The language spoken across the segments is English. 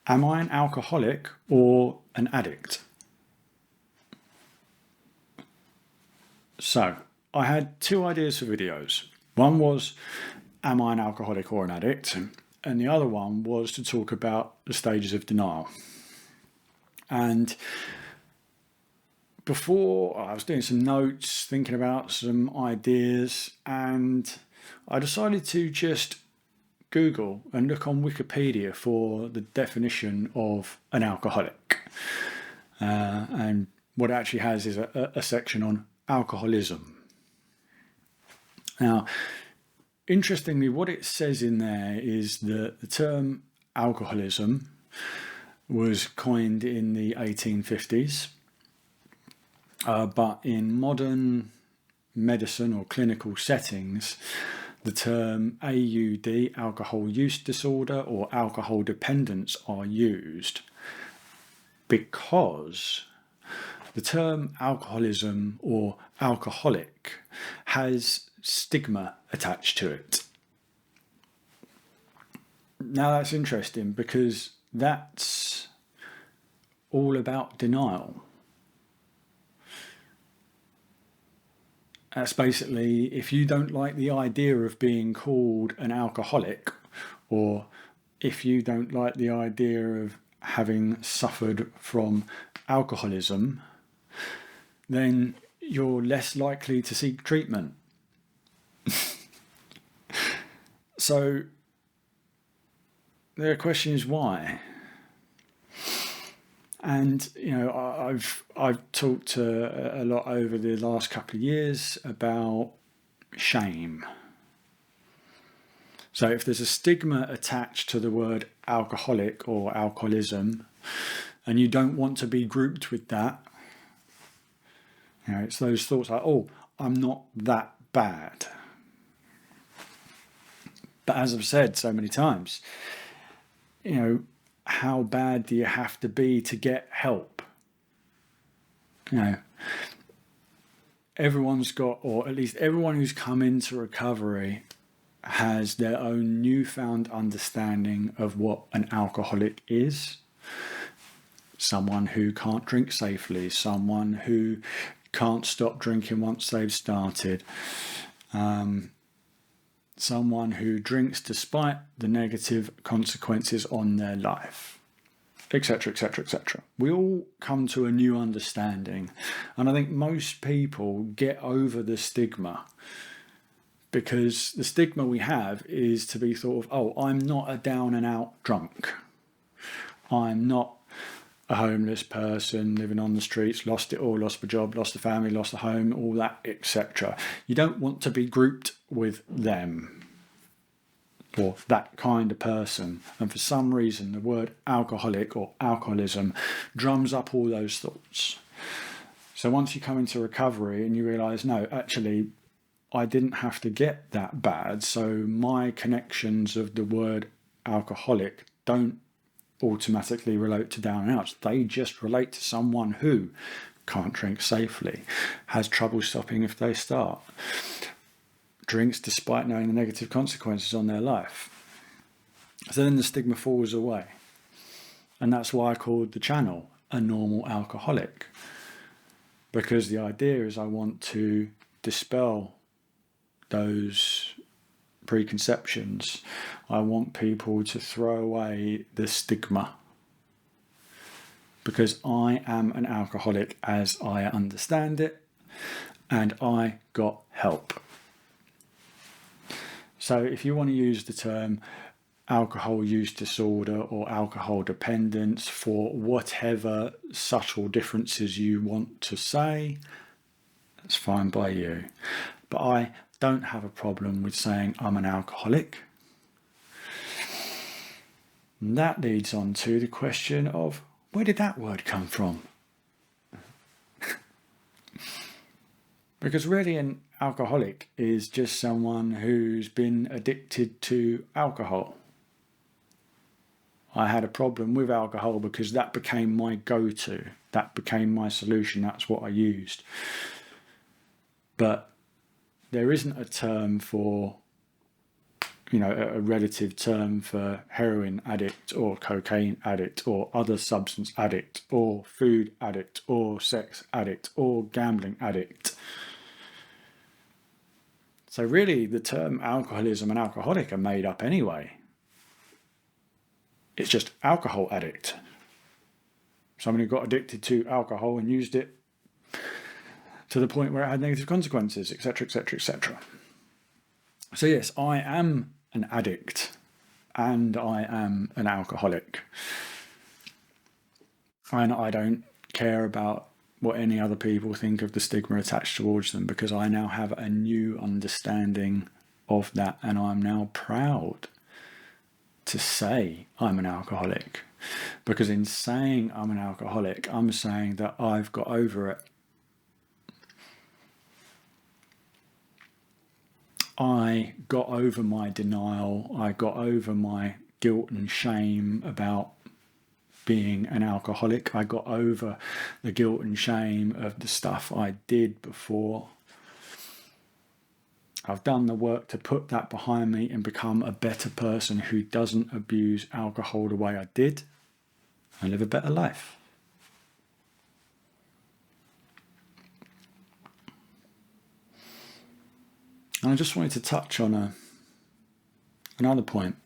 Am I an alcoholic or an addict? So, I had two ideas for videos. One was, am I an alcoholic or an addict? And the other one was to talk about the stages of denial. And before, I was doing some notes, thinking about some ideas, and I decided to just Google and look on Wikipedia for the definition of an alcoholic. And what it actually has is a section on alcoholism. Now, interestingly, what it says in there is that the term alcoholism was coined in the 1850s, but in modern medicine or clinical settings, the term AUD, alcohol use disorder, or alcohol dependence are used because the term alcoholism or alcoholic has stigma attached to it. Now that's interesting because that's all about denial. That's basically, if you don't like the idea of being called an alcoholic, or if you don't like the idea of having suffered from alcoholism, then you're less likely to seek treatment. So the question is why? And I've talked a lot over the last couple of years about shame. So if there's a stigma attached to the word alcoholic or alcoholism, and you don't want to be grouped with that, it's those thoughts like, oh, I'm not that bad. But as I've said so many times, how bad do you have to be to get help? Everyone's got, or at least everyone who's come into recovery has their own newfound understanding of what an alcoholic is. Someone who can't drink safely, someone who can't stop drinking once they've started, someone who drinks despite the negative consequences on their life, etc., etc., etc. We all come to a new understanding, and I think most people get over the stigma, because the stigma we have is to be thought of, oh, I'm not a down and out drunk, I'm not a homeless person living on the streets, lost it all, lost my job, lost the family, lost the home, all that, etc. You don't want to be grouped with them or that kind of person. And for some reason, the word alcoholic or alcoholism drums up all those thoughts. So once you come into recovery and you realise, no, actually, I didn't have to get that bad, so my connections of the word alcoholic don't automatically relate to down and outs. They just relate to someone who can't drink safely, has trouble stopping if they start, drinks despite knowing the negative consequences on their life. So then the stigma falls away. And that's why I called the channel A Normal Alcoholic. Because the idea is I want to dispel those preconceptions. I want people to throw away the stigma, because I am an alcoholic as I understand it, and I got help. So if you want to use the term alcohol use disorder or alcohol dependence for whatever subtle differences you want to say, that's fine by you. But I don't have a problem with saying I'm an alcoholic. And that leads on to the question of, where did that word come from? Because really an alcoholic is just someone who's been addicted to alcohol. I had a problem with alcohol because that became my go-to. That became my solution. That's what I used. But there isn't a term for a relative term for heroin addict or cocaine addict or other substance addict or food addict or sex addict or gambling addict. So really the term alcoholism and alcoholic are made up anyway. It's just alcohol addict. Someone who got addicted to alcohol and used it to the point where it had negative consequences, etc., etc., etc. So yes, I am an addict and I am an alcoholic. And I don't care about what any other people think of the stigma attached towards them, because I now have a new understanding of that, and I'm now proud to say I'm an alcoholic. Because in saying I'm an alcoholic, I'm saying that I've got over it. I got over my denial. I got over my guilt and shame about being an alcoholic. I got over the guilt and shame of the stuff I did before. I've done the work to put that behind me and become a better person who doesn't abuse alcohol the way I did and live a better life. And I just wanted to touch on another point.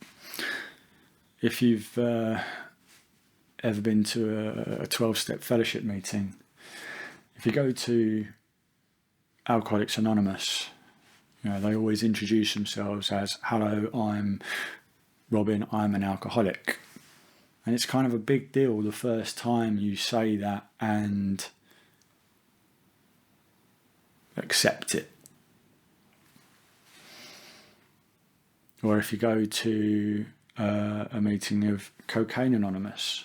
If you've ever been to a 12-step fellowship meeting, if you go to Alcoholics Anonymous, they always introduce themselves as, "Hello, I'm Robin, I'm an alcoholic." And it's kind of a big deal the first time you say that and accept it. Or if you go to a meeting of Cocaine Anonymous,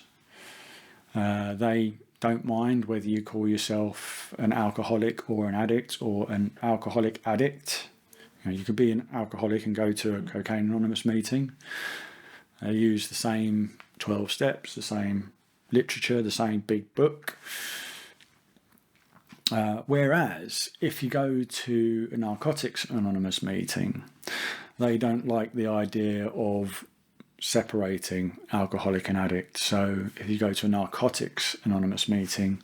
they don't mind whether you call yourself an alcoholic or an addict or an alcoholic addict. You could be an alcoholic and go to a Cocaine Anonymous meeting. They use the same 12 steps, the same literature, the same big book. Whereas if you go to a Narcotics Anonymous meeting, they don't like the idea of separating alcoholic and addict. So if you go to a Narcotics Anonymous meeting,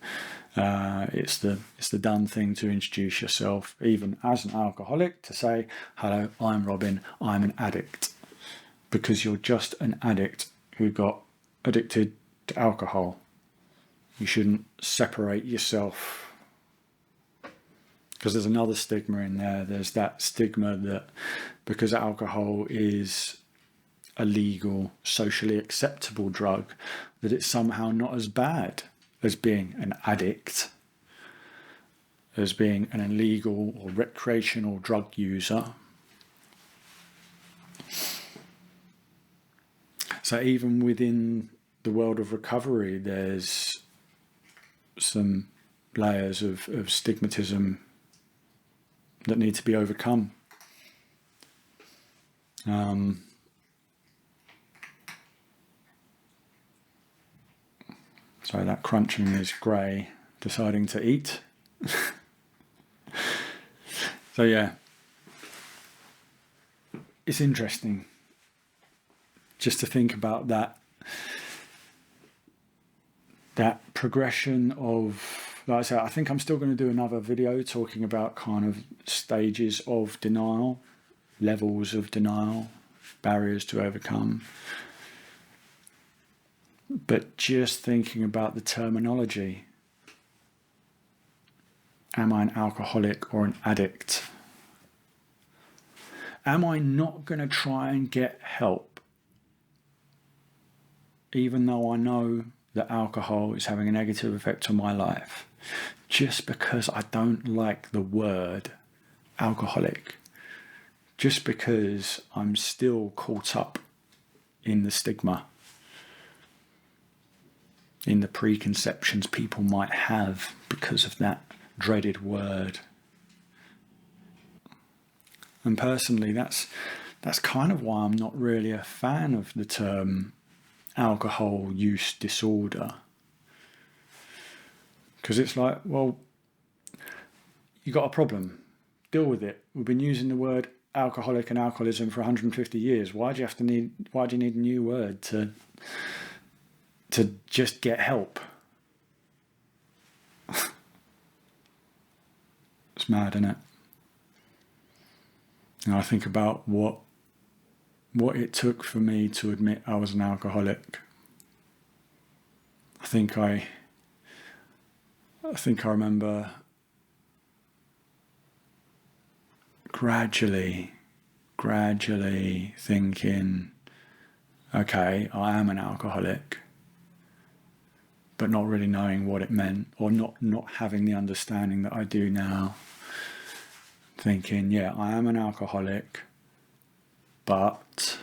it's the done thing to introduce yourself, even as an alcoholic, to say, "Hello, I'm Robin, I'm an addict," because you're just an addict who got addicted to alcohol. You shouldn't separate yourself, because there's another stigma in there. There's that stigma that because alcohol is a legal, socially acceptable drug, that it's somehow not as bad as being an addict, as being an illegal or recreational drug user. So even within the world of recovery, there's some layers of stigmatism that need to be overcome. So that crunching is Gray deciding to eat. So yeah, it's interesting just to think about that progression of, like I said, I think I'm still going to do another video talking about kind of stages of denial, levels of denial, barriers to overcome. But just thinking about the terminology. Am I an alcoholic or an addict? Am I not going to try and get help, even though I know that alcohol is having a negative effect on my life, just because I don't like the word alcoholic, just because I'm still caught up in the stigma, in the preconceptions people might have because of that dreaded word. And personally, that's kind of why I'm not really a fan of the term alcohol use disorder. Because it's like, well, you got a problem, deal with it. We've been using the word alcoholic and alcoholism for 150 years. Why do you need a new word to just get help? It's mad, isn't it? And I think about what it took for me to admit I was an alcoholic. I think I remember gradually thinking, okay, I am an alcoholic, but not really knowing what it meant, or not having the understanding that I do now. Thinking, yeah, I am an alcoholic, but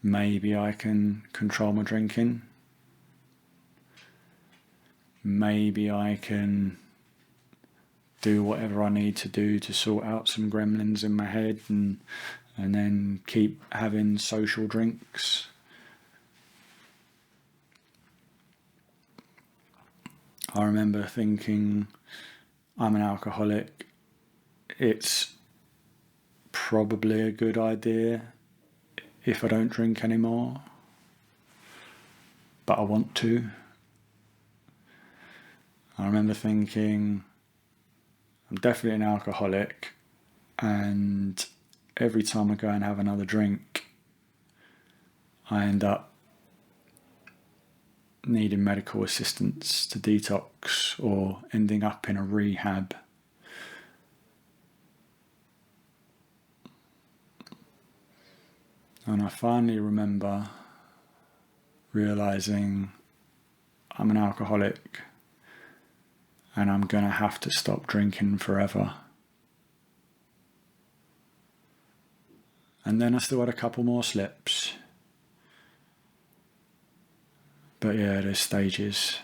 maybe I can control my drinking. Maybe I can do whatever I need to do to sort out some gremlins in my head and then keep having social drinks. I remember thinking, I'm an alcoholic. It's probably a good idea if I don't drink anymore, but I want to. I remember thinking, I'm definitely an alcoholic, and every time I go and have another drink, I end up needing medical assistance to detox or ending up in a rehab. And I finally remember realizing I'm an alcoholic and I'm going to have to stop drinking forever. And then I still had a couple more slips. But yeah, there's stages.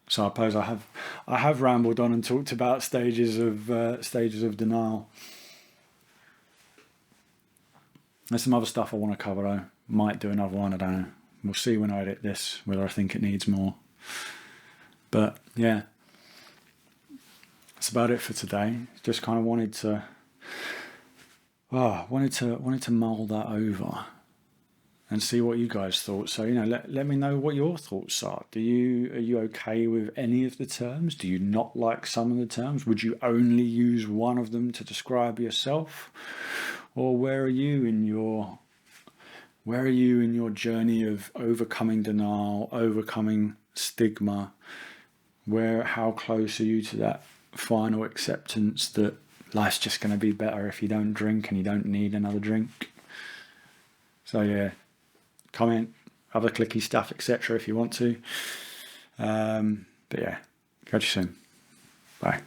So I suppose I have rambled on and talked about stages of denial. There's some other stuff I want to cover though. Might do another one, I don't know. We'll see when I edit this whether I think it needs more. But yeah, that's about it for today. Just kind of wanted to mull that over and see what you guys thought. So, let me know what your thoughts are. Are you okay with any of the terms? Do you not like some of the terms? Would you only use one of them to describe yourself? Or where are you in your journey of overcoming denial, overcoming stigma? How close are you to that final acceptance that life's just going to be better if you don't drink and you don't need another drink? So yeah, comment, other clicky stuff, etc. if you want to. But yeah, catch you soon. Bye.